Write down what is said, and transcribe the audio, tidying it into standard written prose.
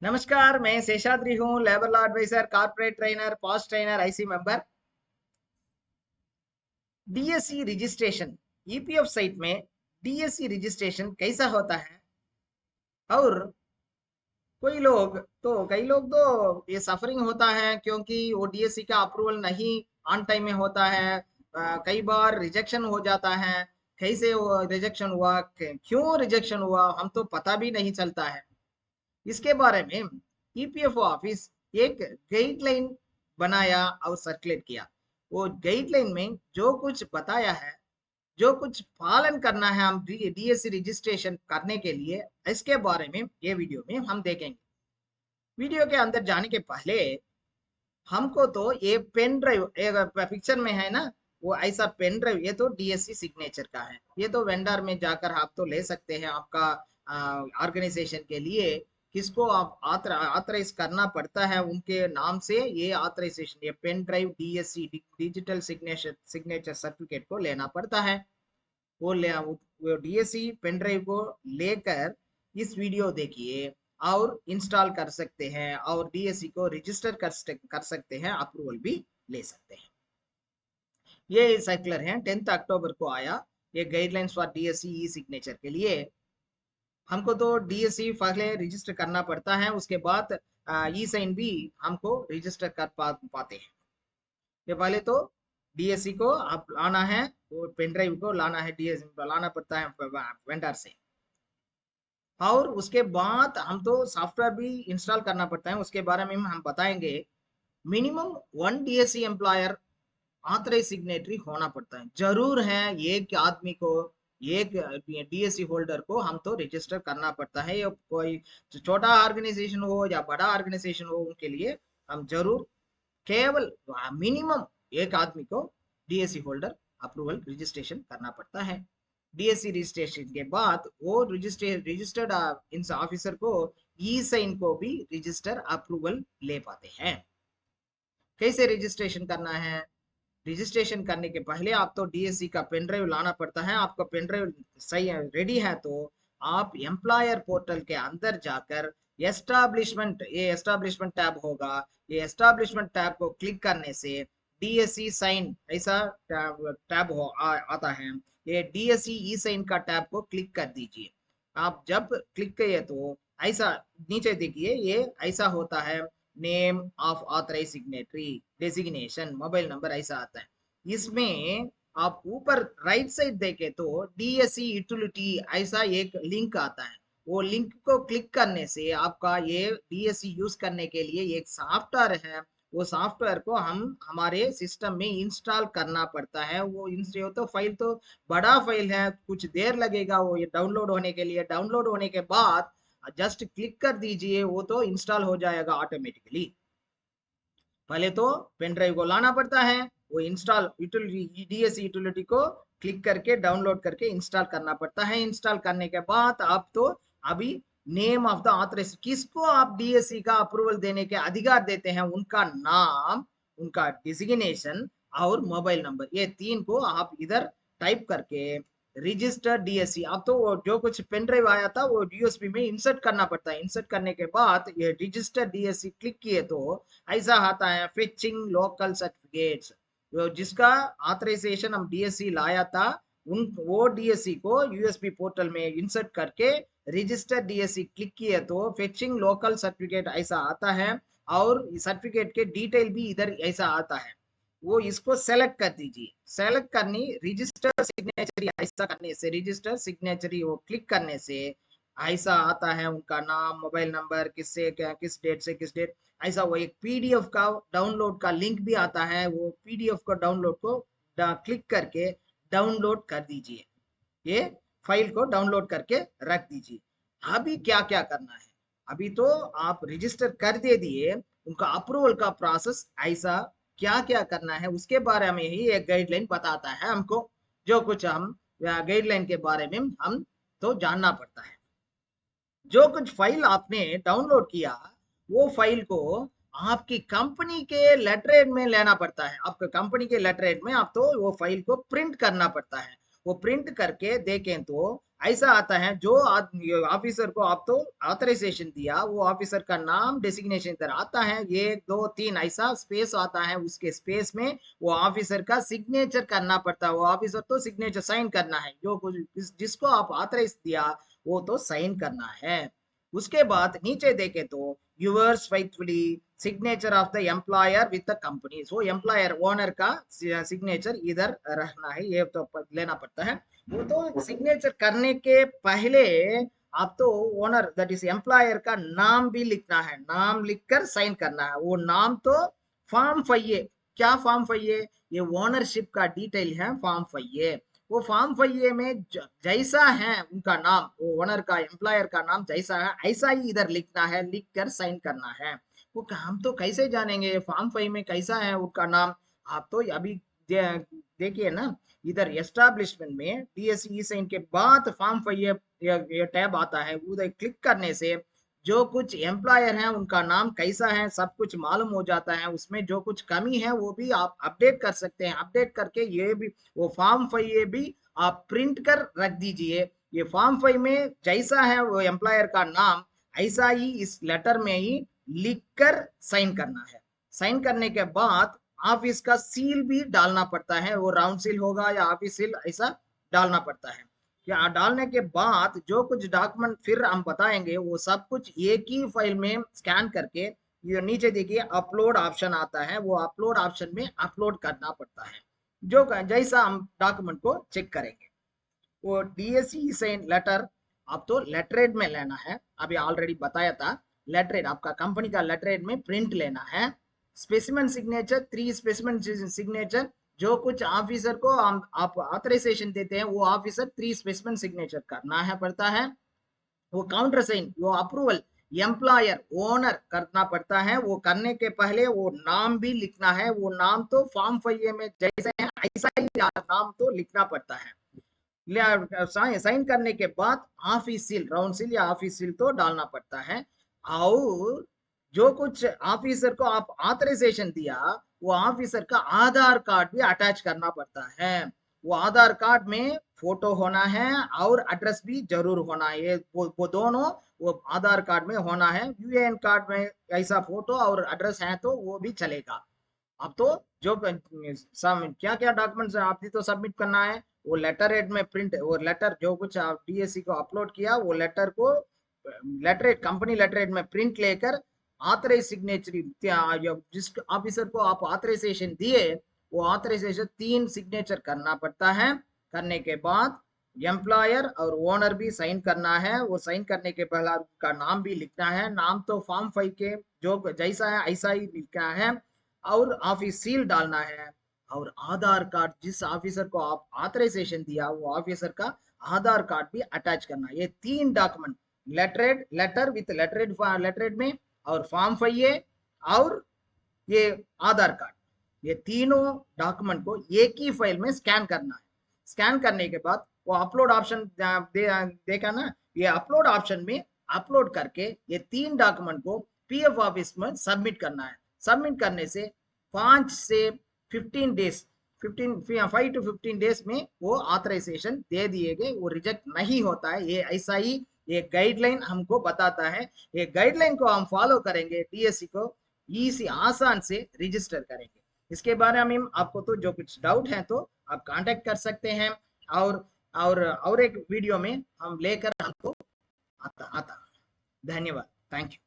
नमस्कार, मैं शेषाद्री हूँ, labour law adviser, corporate trainer, POSH trainer, IC member. DSC registration EPF site में DSC registration कैसा होता है और कई लोग तो ये सफरिंग होता है क्योंकि वो डीएससी का अप्रूवल नहीं ऑन टाइम में होता है। कई बार रिजेक्शन हो जाता है। कैसे वो रिजेक्शन हुआ, क्यों रिजेक्शन हुआ, हम तो पता भी नहीं चलता है। इसके बारे में ईपीएफओ ऑफिस एक गाइडलाइन बनाया और सर्कुलेट किया। वो गाइडलाइन में जो कुछ बताया है, जो कुछ पालन करना है हम डीएससी रजिस्ट्रेशन करने के लिए, इसके बारे में ये वीडियो में हम देखेंगे। वीडियो के अंदर जाने के पहले हमको तो ये पेन ड्राइव पिक्चर में है ना, वो ऐसा पेन ड्राइव, ये तो डीएससी सिग्नेचर का है। ये तो वेंडर में जाकर आप तो ले सकते हैं। आपका ऑर्गेनाइजेशन के लिए किसको आप ऑथराइज करना पड़ता है, उनके नाम से ये ऑथराइजेशन, ये pen drive DSC digital signature certificate को लेना पड़ता है। वो डीएससी पेन ड्राइव को लेकर इस वीडियो देखिए और इंस्टॉल कर सकते हैं और डीएससी को रजिस्टर कर सकते हैं, अप्रूवल भी ले सकते हैं। ये सर्कुलर है 10 अक्टूबर को आया। ये guidelines for DSC E signature के लिए हमको तो डीएससी पहले रजिस्टर करना पड़ता है, उसके बाद ई साइन भी हमको रजिस्टर कर पाते हैं। ये पहले तो डीएससी को आप लाना है, वो पेन ड्राइव को लाना है, डीएससी लाना पड़ता है वेंडर से। और उसके बाद हम तो सॉफ्टवेयर भी इंस्टॉल करना पड़ता है, उसके बारे में हम बताएंगे। Minimum 1 DSC employer authorise signatory होना पड़ता है, जरूर है। एक आदमी को, एक डीएससी होल्डर को हम तो रजिस्टर करना पड़ता है। ये कोई छोटा ऑर्गेनाइजेशन हो या बड़ा ऑर्गेनाइजेशन हो, उनके लिए हम जरूर केवल मिनिमम एक आदमी को डीएससी होल्डर अप्रूवल रजिस्ट्रेशन करना पड़ता है। डीएससी रजिस्ट्रेशन के बाद वो रजिस्टर्ड इन ऑफिसर को ई साइन को भी रजिस्टर अप्रूवल ले पाते हैं। कैसे रजिस्ट्रेशन करना है? रजिस्ट्रेशन करने के पहले आप तो डीएससी का पेन ड्राइव लाना पड़ता है। आपका पेन ड्राइव सही है, रेडी है, तो आप एम्प्लॉयर पोर्टल के अंदर जाकर एस्टैब्लिशमेंट, ये एस्टैब्लिशमेंट टैब होगा, ये एस्टैब्लिशमेंट टैब को क्लिक करने से डीएससी साइन ऐसा टैब आता है। ये डीएससी ई साइन का टैब को क्लिक कर दीजिए। आप जब क्लिक किए तो ऐसा नीचे देखिए, ये ऐसा होता है, name of authorise signatory, designation, mobile number, ऐसा आता है। इसमें आप ऊपर राइट साइड देखे तो डीएससी यूटिलिटी ऐसा एक लिंक आता है। वो लिंक को क्लिक करने से आपका ये डीएससी यूज करने के लिए एक सॉफ्टवेयर है, वो सॉफ्टवेयर को हम हमारे सिस्टम में इंस्टॉल करना पड़ता है। वो इंस्टॉल तो फाइल तो बड़ा फाइल है, कुछ देर लगेगा वो ये डाउनलोड होने के लिए। डाउनलोड होने के बाद जस्ट क्लिक कर दीजिए, वो तो इंस्टॉल हो जाएगा ऑटोमेटिकली। पहले तो पेन ड्राइव को लाना पड़ता है, वो इंस्टॉल यूटिलिटी डीएससी यूटिलिटी को क्लिक करके डाउनलोड करके इंस्टॉल करना पड़ता है। इंस्टॉल करने के बाद आप तो अभी नेम ऑफ द ऑथराइज, किसको आप डीएससी का अप्रूवल देने के अधिकार देते हैं, उनका नाम, उनका डिजिग्नेशन और मोबाइल नंबर, ये तीन को आप इधर टाइप करके रजिस्टर डीएससी, अब तो वो जो कुछ पेन ड्राइव आया था वो डीएसपी में इंसर्ट करना पड़ता है। इंसर्ट करने के बाद ये रजिस्टर डीएससी क्लिक किए तो ऐसा आता है, फिचिंग लोकल सर्टिफिकेट्स, जिसका ऑथराइजेशन हम डीएससी लाया था, उन वो डीएससी को यूएसपी पोर्टल में इंसर्ट करके रजिस्टर डीएससी क्लिक किए तो फेचिंग लोकल सर्टिफिकेट ऐसा आता है, और सर्टिफिकेट के डिटेल भी इधर ऐसा आता है। वो इसको सेलेक्ट कर दीजिए। सेलेक्ट करनी रजिस्टर सिग्नेचरी, ऐसा करने से रजिस्टर सिग्नेचरी वो क्लिक करने से ऐसा आता है, उनका नाम, मोबाइल नंबर, किससे क्या, किस डेट से किस डेट, ऐसा। वो एक पीडीएफ का डाउनलोड का लिंक भी आता है, वो पीडीएफ का डाउनलोड को क्लिक करके डाउनलोड कर दीजिए। ये फाइल को डाउनलोड करके रख दीजिए। अभी क्या क्या करना है? अभी तो आप रजिस्टर कर दे दिए, उनका अप्रूवल का प्रोसेस ऐसा क्या क्या करना है उसके बारे में ही एक गाइडलाइन बताता है हमको। जो कुछ हम गाइडलाइन के बारे में हम तो जानना पड़ता है। जो कुछ फाइल आपने डाउनलोड किया, वो फाइल को आपकी कंपनी के लेटरहेड में लेना पड़ता है। आपके कंपनी के लेटरहेड में आप तो वो फाइल को प्रिंट करना पड़ता है। वो प्रिंट करके देखें तो ऐसा आता है जो ऑफिसर को आप तो ऑथराइजेशन दिया, वो ऑफिसर का नाम डेसिग्नेशन इधर आता है, 1 2 3 ऐसा स्पेस आता है, उसके स्पेस में वो ऑफिसर का सिग्नेचर करना पड़ता है। वो ऑफिसर तो सिग्नेचर साइन करना है, जो कुछ जिसको आप ऑथराइज दिया वो तो साइन करना है। उसके बाद नीचे देखे तो yours faithfully signature of the employer with the company, so employer owner का सिग्नेचर इधर रखना है, ये तो लेना पड़ता है। वो तो सिग्नेचर करने के पहले आप तो ओनर दैट इज एम्प्लॉयर का नाम भी लिखना है, नाम लिखकर साइन करना है। वो नाम तो फॉर्म 5A, क्या फॉर्म 5A, ये ओनरशिप का डिटेल है फॉर्म 5A। वो फॉर्म 5A में जैसा है उनका नाम, वो ओनर का एम्प्लॉयर का नाम जैसा है ऐसा ही इधर लिखना है, लिख कर साइन करना है। वो हम तो कैसे जानेंगे फॉर्म 5 में कैसा है उनका नाम? आप तो अभी देखिए ना, इधर एस्टैब्लिशमेंट में डीएसई साइन के बाद फॉर्म 5 ये टैब आता है, उधर क्लिक करने से जो कुछ एम्प्लॉयर है उनका नाम कैसा है सब कुछ मालूम हो जाता है। उसमें जो कुछ कमी है वो भी आप अपडेट कर सकते हैं, अपडेट करके ये भी वो फॉर्म 5 भी आप प्रिंट कर रख दीजिए। ये फॉर्म 5 में जैसा है वो एम्प्लॉयर का नाम ऐसा ही इस लेटर में ही लिख कर साइन करना है। साइन करने के बाद ऑफिस का सील भी डालना पड़ता है, वो राउंड सील होगा या ऑफिस सील ऐसा डालना पड़ता है। या डालने के बाद जो कुछ डॉक्यूमेंट फिर हम बताएंगे वो सब कुछ एक ही फाइल में स्कैन करके ये नीचे देखिए अपलोड ऑप्शन आता है, वो अपलोड ऑप्शन में अपलोड करना पड़ता है। जो जैसा हम डॉक्यूमेंट को चेक करेंगे वो डीएसई साइन लेटर आप तो लेटरेड में लेना है, अभी ऑलरेडी बताया था। लेटरेड आपका कंपनी का लेटरेड में प्रिंट लेना है। स्पेसिमेन सिग्नेचर 3 स्पेसिमेन सिग्नेचर, जो कुछ ऑफिसर को आप ऑथराइजेशन देते हैं वो ऑफिसर 3 स्पेसिमेन सिग्नेचर करना है पड़ता है। वो काउंटर साइन, वो अप्रूवल एम्प्लॉयर ओनर करना पड़ता है। वो करने के पहले वो नाम भी लिखना है, वो नाम तो फॉर्म 5 में जैसे है ऐसा ही नाम तो लिखना पड़ता है। साइन करने के बाद ऑफिस सील, राउंड सील या ऑफिस सील तो डालना पड़ता है। और जो कुछ ऑफिसर को आप ऑथराइजेशन दिया वो ऑफिसर का आधार कार्ड भी अटैच करना पड़ता है। वो आधार कार्ड में फोटो होना है और एड्रेस भी जरूर होना है, ये वो दोनों वो आधार कार्ड में होना है। यूएएन कार्ड में ऐसा फोटो और एड्रेस है तो वो भी चलेगा। अब तो जो क्या क्या डॉक्यूमेंट्स आपने तो सबमिट करना है, वो लेटर हेड में प्रिंट, वो लेटर जो कुछ आप डीएससी को अपलोड किया वो लेटर को letter head company letter head में प्रिंट लेकर ऑथराइज सिग्नेचर जिस ऑफिसर को आप ऑथराइजेशन दिए वो ऑथराइजेशन 3 सिग्नेचर करना पड़ता है। करने के बाद एम्प्लॉयर और ओनर भी साइन करना है। वो साइन करने के पहला उनका नाम भी लिखना है, नाम तो फॉर्म 5 के जो जैसा है ऐसा ही लिखना है और ऑफिस सील डालना है। और आधार कार्ड जिस ऑफिसर को आप ऑथराइजेशन दिया वो ऑफिसर का आधार कार्ड भी अटैच करना है। ये 3 डॉक्यूमेंट लेटरेड लेटर विथ लेटरेड में और फॉर्म 5 और ये आधार कार्ड, ये तीनों डॉक्यूमेंट को एक ही फाइल में स्कैन करना है। स्कैन करने के बाद वो अपलोड ऑप्शन देखा ना, ये अपलोड ऑप्शन में अपलोड करके ये 3 डॉक्यूमेंट को पीएफ ऑफिस में सबमिट करना है। सबमिट करने से 5 से 15 डेज 5 to 15 डेज में वो ऑथराइजेशन दे दिए गए, वो रिजेक्ट नहीं होता है। ये ऐसा ही ये गाइडलाइन हमको बताता है। ये गाइडलाइन को हम फॉलो करेंगे, डीएससी को इजी आसान से रजिस्टर करेंगे। इसके बारे में आपको तो जो कुछ डाउट है तो आप कांटेक्ट कर सकते हैं। और एक वीडियो में हम लेकर आपको आता आता। धन्यवाद, थैंक यू।